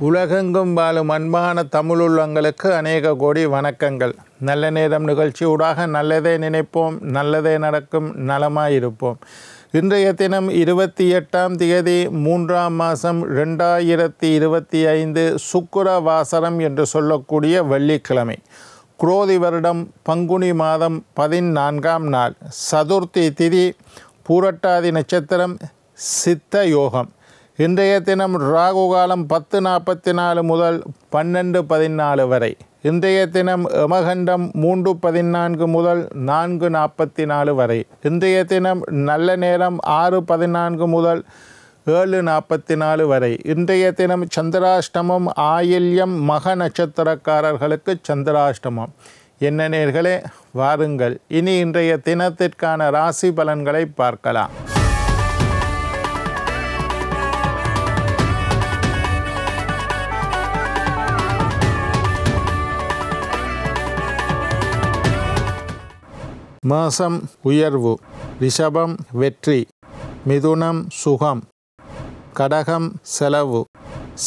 உலகெங்கும் வாழும் அன்பான தமிழுள்ளங்களுக்கு அநேக கோடி வணக்கங்கள். நல்ல நேரம் நிகழ்ச்சியூடாக நல்லதே நினைப்போம், நல்லதே நடக்கும், நலமாயிருப்போம். இன்றைய தினம் 28ஆம் தேதி 3ஆம் மாதம் 2025 சுக்கிரவாசரம் என்று சொல்லக்கூடிய வெள்ளிக்கிழமை. குரோதி வருடம் பங்குனி மாதம் 14ஆம் நாள், சதுர்த்தி திதி, பூரட்டாதி நட்சத்திரம், சித்த யோகம். இன்றைய தினம் ராகு காலம் 10:44 முதல் 12:14 வரை. இன்றைய தினம் யமகண்டம் 3:14 முதல் 4:44 வரை. இன்றைய தினம் நல்ல நேரம் 6:14 முதல் 7:44 வரை. இன்றைய தினம் சந்திராஷ்டமம், ஆயில்யம், மக நட்சத்திரக்காரர்களுக்கு சந்திராஷ்டமம். என்ன நேர்களே, வாருங்கள் இனி இன்றைய தினத்திற்கான ராசி பலன்களை பார்க்கலாம். மேஷம் உயர்வு, ரிஷபம் வெற்றி, மிதுனம் சுகம், கடகம் செலவு,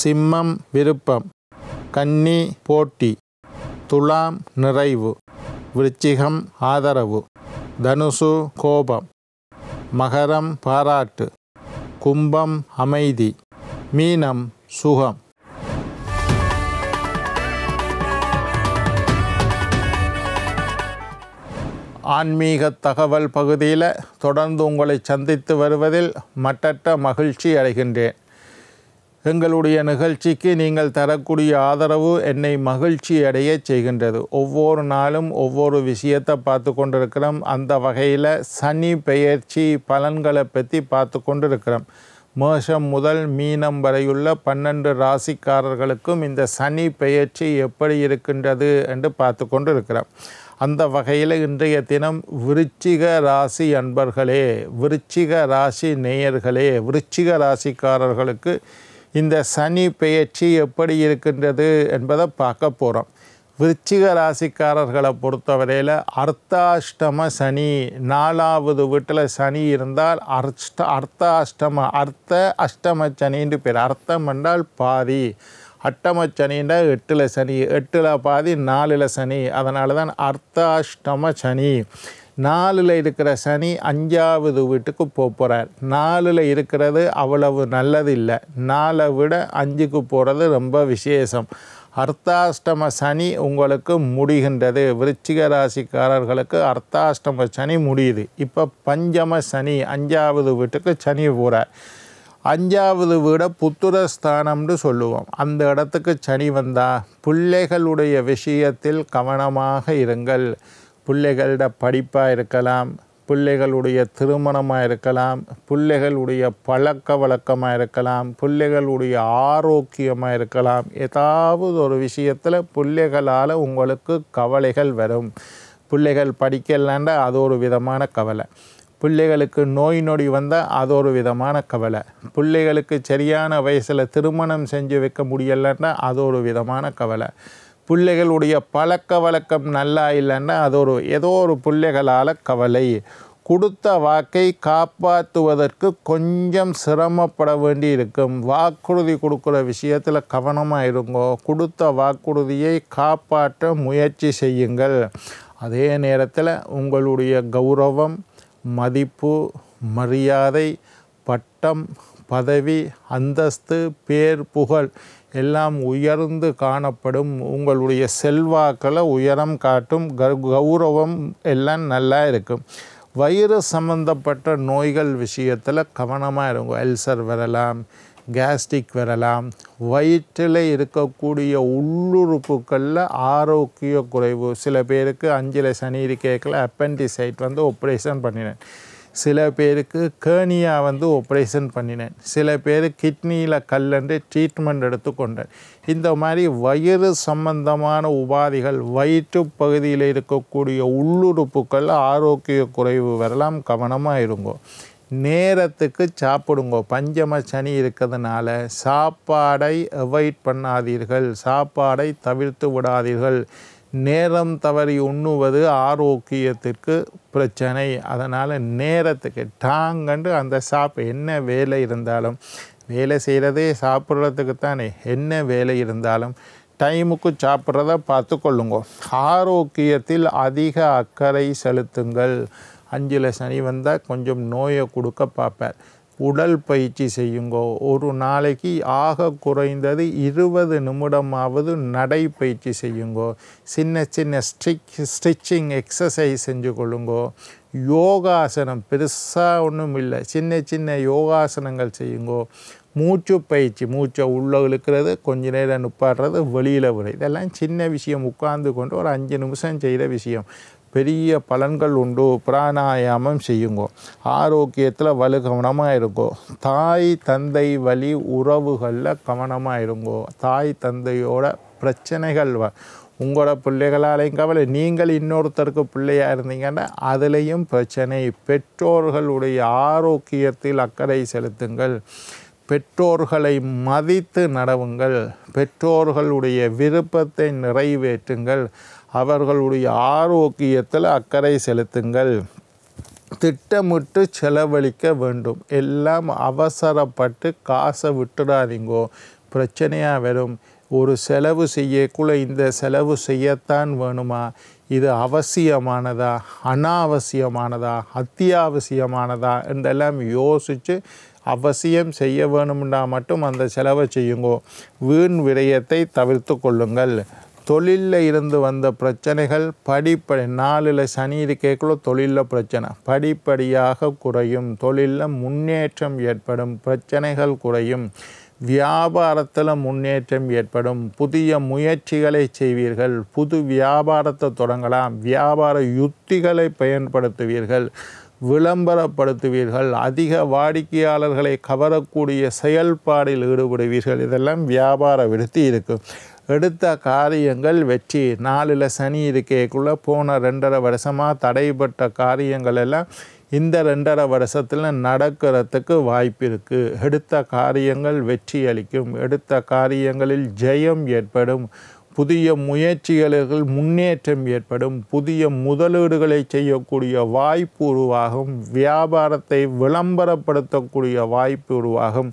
சிம்மம் விருப்பம், கன்னி போட்டி, துலாம் நிறைவு, விருச்சிகம் ஆதரவு, தனுசு கோபம், மகரம் பாராட்டு, கும்பம் அமைதி, மீனம் சுகம். ஆன்மீக தகவல் பகுதியில் தொடர்ந்து உங்களை சந்தித்து வருவதில் மட்டற்ற மகிழ்ச்சி அடைகின்றேன். எங்களுடைய நிகழ்ச்சிக்கு நீங்கள் தரக்கூடிய ஆதரவு என்னை மகிழ்ச்சி அடைய செய்கின்றது. ஒவ்வொரு நாளும் ஒவ்வொரு விஷயத்தை பார்த்து கொண்டிருக்கிறோம். அந்த வகையில் சனி பெயர்ச்சி பலன்களை பற்றி பார்த்து கொண்டிருக்கிறோம். மேஷம் முதல் மீனம் வரையுள்ள 12 ராசிக்காரர்களுக்கும் இந்த சனி பெயர்ச்சி எப்படி இருக்கின்றது என்று பார்த்து கொண்டிருக்கிறோம். அந்த வகையில் இன்றைய தினம் விருச்சிக ராசி அன்பர்களே, விருச்சிக ராசி நேயர்களே, விருச்சிக ராசிக்காரர்களுக்கு இந்த சனி பெயர்ச்சி எப்படி இருக்கின்றது என்பதை பார்க்க போகிறோம். விருச்சிக ராசிக்காரர்களை பொறுத்தவரையில் அர்த்தாஷ்டம சனி, 4வது வீட்டில் சனி இருந்தால் அர்த்த அஷ்டம சனின்னு பேர். அர்த்தம் என்றால் பாதி, அட்டமச்சனின்னா 8ல் சனி, 8ல் பாதி, 4ல் சனி. அதனால தான் அர்த்தாஷ்டம சனி. 4ல் இருக்கிற சனி 5வது வீட்டுக்கு போகிறார். 4ல் இருக்கிறது அவ்வளவு நல்லது இல்லை. 4 விட 5க்கு போகிறது ரொம்ப விசேஷம். அர்த்தாஷ்டம சனி உங்களுக்கு முடிகின்றது. விருச்சிக ராசிக்காரர்களுக்கு அர்த்தாஷ்டம சனி முடியுது. இப்போ பஞ்சம சனி, 5வது வீட்டுக்கு சனி போகிறார். 5வது வீடை புத்திரஸ்தானம்னு சொல்லுவோம். அந்த இடத்துக்கு சனி வந்தால் பிள்ளைகளுடைய விஷயத்தில் கவனமாக இருங்கள். பிள்ளைகளோட படிப்பாக இருக்கலாம், பிள்ளைகளுடைய திருமணமாக இருக்கலாம், பிள்ளைகளுடைய பழக்க வழக்கமாக இருக்கலாம், பிள்ளைகளுடைய ஆரோக்கியமாக இருக்கலாம். ஏதாவது ஒரு விஷயத்தில் பிள்ளைகளால் உங்களுக்கு கவலைகள் வரும். பிள்ளைகள் படிக்கலைன்னா அது ஒரு விதமான கவலை. பிள்ளைகளுக்கு நோய் நொடி வந்தால் அது ஒரு விதமான கவலை. பிள்ளைகளுக்கு சரியான வயசில் திருமணம் செஞ்சு வைக்க முடியலைன்னா அது ஒரு விதமான கவலை. பிள்ளைகளுடைய பழக்க வழக்கம் நல்லா இல்லைன்னா அது ஏதோ ஒரு பிள்ளைகளால் கவலை. கொடுத்த வாக்கை காப்பாற்றுவதற்கு கொஞ்சம் சிரமப்பட வேண்டி இருக்கும். வாக்குறுதி கொடுக்குற விஷயத்தில் கவனமாக இருங்கோ. கொடுத்த வாக்குறுதியை காப்பாற்ற முயற்சி செய்யுங்கள். அதே நேரத்தில் உங்களுடைய கௌரவம், மதிப்பு, மரியாதை, பட்டம், பதவி, அந்தஸ்து, பேர், புகழ் எல்லாம் உயர்ந்து காணப்படும். உங்களுடைய செல்வாக்களை உயரம் காட்டும். கௌரவம் எல்லாம் நல்லா இருக்கும். வயிறு சம்பந்தப்பட்ட நோய்கள் விஷயத்தில் கவனமாக இருக்கும். அல்சர் வரலாம், கேஸ்ட்ரிக் வரலாம். வயிற்றில் இருக்கக்கூடிய உள்ளுறுப்புகளில் ஆரோக்கிய குறைவு. சில பேருக்கு 5ல் சனி இருக்கேக்கில் அப்பெண்டிசைட் ஆப்ரேஷன் பண்ணினேன். சில பேருக்கு கேர்னியா ஆப்ரேஷன் பண்ணினேன். சில பேர் கிட்னியில் கல்லண்டு ட்ரீட்மெண்ட் எடுத்துக்கொண்டேன். இந்த மாதிரி வயிறு சம்பந்தமான உபாதிகள், வயிற்று பகுதியில் இருக்கக்கூடிய உள்ளுறுப்புகள் ஆரோக்கிய குறைவு வரலாம். கவனமாக இருங்கோ. நேரத்துக்கு சாப்பிடுங்கோ. பஞ்சம சனி இருக்கிறதுனால சாப்பாடை அவாய்ட் பண்ணாதீர்கள், சாப்பாடை தவிர்த்து விடாதீர்கள். நேரம் தவறி உண்ணுவது ஆரோக்கியத்திற்கு பிரச்சனை. அதனால் நேரத்துக்கு டாங்கண்டு அந்த என்ன வேலை இருந்தாலும் வேலை செய்கிறதே சாப்பிட்றதுக்கு தானே. என்ன வேலை இருந்தாலும் டைமுக்கு சாப்பிட்றத பார்த்துக்கொள்ளுங்க. ஆரோக்கியத்தில் அதிக அக்கறை செலுத்துங்கள். 5ல் சனி வந்தால் கொஞ்சம் நோயை கொடுக்க பார்ப்பார். உடல் பயிற்சி செய்யுங்கோ. ஒரு நாளைக்கு ஆக குறைந்தது 20 நிமிடமாவது நடைப்பயிற்சி செய்யுங்கோ. சின்ன சின்ன ஸ்டிச்சிங் எக்ஸசைஸ் செஞ்சு கொள்ளுங்கோ. யோகாசனம் பெருசாக ஒன்றும் இல்லை, சின்ன சின்ன யோகாசனங்கள் செய்யுங்கோ. மூச்சு பயிற்சி, மூச்சை உள்ளே இழுக்கிறது, கொஞ்ச நேரம் நிப்பாடுறது, வெளியில் விட, இதெல்லாம் சின்ன விஷயம். உட்கார்ந்து கொண்டு ஒரு 5 நிமிஷம் செய்கிற விஷயம், பெரிய பலன்கள் உண்டு. பிராணாயாமம் செய்யுங்கோ. ஆரோக்கியத்தில் கவனமாக இருங்கோ. தாய் தந்தை வழி உறவுகளில் கவனமாக இருங்கோ. தாய் தந்தையோட பிரச்சனைகள் உங்களோட பிள்ளைகளாலையும் கவலை, நீங்கள் இன்னொருத்தருக்கு பிள்ளையாக இருந்தீங்கன்னா அதுலேயும் பிரச்சனை. பெற்றோர்களுடைய ஆரோக்கியத்தில் அக்கறை செலுத்துங்கள். பெற்றோர்களை மதித்து நடவுங்கள். பெற்றோர்களுடைய விருப்பத்தை நிறைவேற்றுங்கள். அவர்களுடைய ஆரோக்கியத்தில் அக்கறை செலுத்துங்கள். திட்டமிட்டு செலவழிக்க வேண்டும். எல்லாம் அவசரப்பட்டு காசை விட்டுடாதீங்கோ, பிரச்சனையாக வரும். ஒரு செலவு செய்யக்குள்ள இந்த செலவு செய்யத்தான் வேணுமா, இது அவசியமானதா, அனாவசியமானதா, அத்தியாவசியமானதா என்றெல்லாம் யோசித்து அவசியம் செய்ய வேணும்னா மட்டும் அந்த செலவை செய்யுங்கோ. வீண் விரயத்தை தவிர்த்து கொள்ளுங்கள். தொழிலில் இருந்து வந்த பிரச்சனைகள் 4ல் சனி இருக்கக்குள்ள தொழிலில் பிரச்சனை படிப்படியாக குறையும். தொழிலில் முன்னேற்றம் ஏற்படும். பிரச்சனைகள் குறையும். வியாபாரத்தில் முன்னேற்றம் ஏற்படும். புதிய முயற்சிகளை செய்வீர்கள். புது வியாபாரத்தை தொடங்கலாம். வியாபார யுத்திகளை பயன்படுத்துவீர்கள். விளம்பரப்படுத்துவீர்கள். அதிக வாடிக்கையாளர்களை கவரக்கூடிய செயல்பாடில் ஈடுபடுவீர்கள். இதெல்லாம் வியாபார விருத்தி இருக்கும். எடுத்த காரியங்கள் வெற்றி. 4ல் சனி இருக்கக்குள்ள போன 2.5 வருஷமாக தடைப்பட்ட காரியங்கள் எல்லாம் இந்த 2.5 வருஷத்தில் நடக்கிறதுக்கு வாய்ப்பு இருக்குது. எடுத்த காரியங்கள் வெற்றி அளிக்கும். எடுத்த காரியங்களில் ஜெயம் ஏற்படும். புதிய முயற்சிகளில் முன்னேற்றம் ஏற்படும். புதிய முதலீடுகளை செய்யக்கூடிய வாய்ப்பு உருவாகும். வியாபாரத்தை விளம்பரப்படுத்தக்கூடிய வாய்ப்பு உருவாகும்.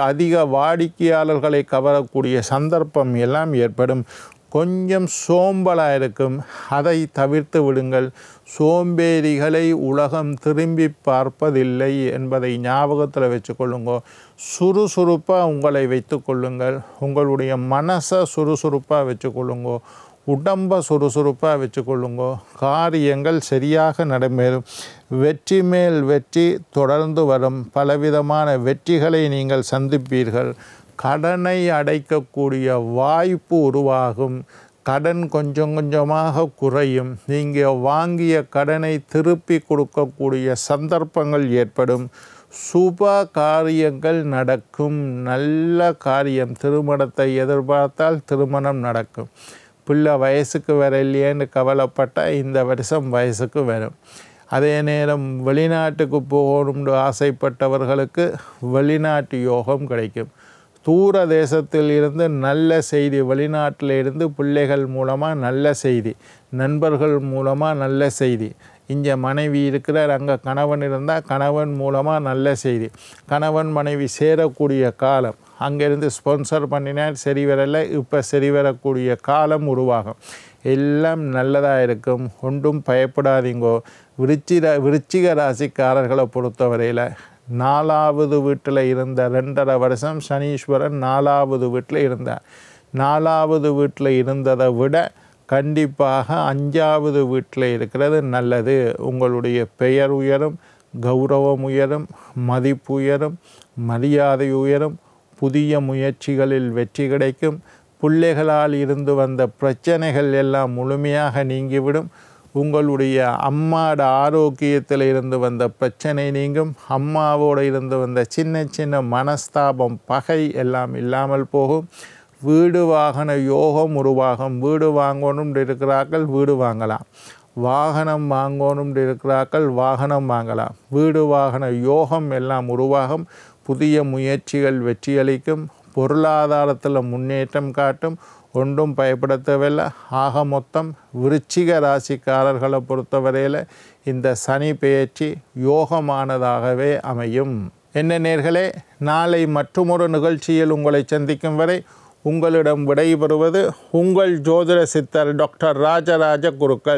அதிக வாடிக்கையாளர்களை கவரக்கூடிய சந்தர்ப்பம் எல்லாம் ஏற்படும். கொஞ்சம் சோம்பலாக இருக்கும், அதை தவிர்த்து விடுங்கள். சோம்பேறிகளை உலகம் திரும்பி பார்ப்பதில்லை என்பதை ஞாபகத்தில் வச்சுக்கொள்ளுங்க. சுறுசுறுப்பாக உங்களை வைத்து கொள்ளுங்கள். உங்களுடைய மனசை சுறுசுறுப்பாக வச்சுக்கொள்ளுங்க. உடம்பை சுறுசுறுப்பாக வச்சுக்கொள்ளுங்க. காரியங்கள் சரியாக நடைபெறும். வெற்றி மேல் வெற்றி தொடர்ந்து வரும். பலவிதமான வெற்றிகளை நீங்கள் சந்திப்பீர்கள். கடனை அடைக்கக்கூடிய வாய்ப்பு உருவாகும். கடன் கொஞ்சம் கொஞ்சமாக குறையும். நீங்கள் வாங்கிய கடனை திருப்பி கொடுக்கக்கூடிய சந்தர்ப்பங்கள் ஏற்படும். சுப காரியங்கள் நடக்கும். நல்ல காரியம். திருமணத்தை எதிர்பார்த்தால் திருமணம் நடக்கும். பிள்ளை வயசுக்கு வர இல்லையேன்னு கவலைப்பட்டால் இந்த வருஷம் வயசுக்கு வரும். அதே நேரம் வெளிநாட்டுக்கு போகணும்னு ஆசைப்பட்டவர்களுக்கு வெளிநாட்டு யோகம் கிடைக்கும். தூர தேசத்தில் இருந்து நல்ல செய்தி, வெளிநாட்டில் இருந்து பிள்ளைகள் மூலமாக நல்ல செய்தி, நண்பர்கள் மூலமாக நல்ல செய்தி. இங்கே மனைவி இருக்கிறார், அங்கே கணவன் இருந்தால் கணவன் மூலமாக நல்ல செய்தி. கணவன் மனைவி சேரக்கூடிய காலம். அங்கேருந்து ஸ்பான்சர் பண்ணினால் சரி வரலை, இப்போ சரி வரக்கூடிய காலம் உருவாகும். எல்லாம் நல்லதாக இருக்கும். ஒன்றும் பயப்படாதீங்கோ. விருச்சிக ராசிக்காரர்களை பொறுத்தவரையில் 4வது வீட்டில் இருந்த 2.5 வருஷம் சனீஸ்வரன் 4வது வீட்டில் இருந்தார். 4வது வீட்டில் இருந்ததை விட கண்டிப்பாக 5வது வீட்டில் இருக்கிறது நல்லது. உங்களுடைய பெயர் உயரும், கௌரவம் உயரும், மதிப்பு உயரும், மரியாதை உயரும். புதிய முயற்சிகளில் வெற்றி கிடைக்கும். பிள்ளைகளால் இருந்து வந்த பிரச்சனைகள் எல்லாம் முழுமையாக நீங்கிவிடும். உங்களுடைய அம்மாவோட ஆரோக்கியத்தில் இருந்து வந்த பிரச்சனை நீங்கும். அம்மாவோடு இருந்து வந்த சின்ன சின்ன மனஸ்தாபம், பகை எல்லாம் இல்லாமல் போகும். வீடு வாகன யோகம் உருவாகும். வீடு வாங்கணும் இருக்கிறார்கள், வீடு வாங்கலாம். வாகனம் வாங்கணும் இருக்கிறார்கள், வாகனம் வாங்கலாம். வீடு வாகன யோகம் எல்லாம் உருவாகும். புதிய முயற்சிகள் வெற்றியளிக்கும். பொருளாதாரத்தில் முன்னேற்றம் காட்டும். ஒன்றும் பயப்பட தேவையில்லை. ஆக மொத்தம் விருச்சிக ராசிக்காரர்களை பொறுத்தவரையில் இந்த சனி பெயர்ச்சி யோகமானதாகவே அமையும். என்ன நேர்களே, நாளை மற்றுமொரு நிகழ்ச்சியில் உங்களை சந்திக்கும் வரை உங்களிடம் விடைபெறுவது உங்கள் ஜோதிட சித்தர் டாக்டர் ராஜராஜ குருக்கள்.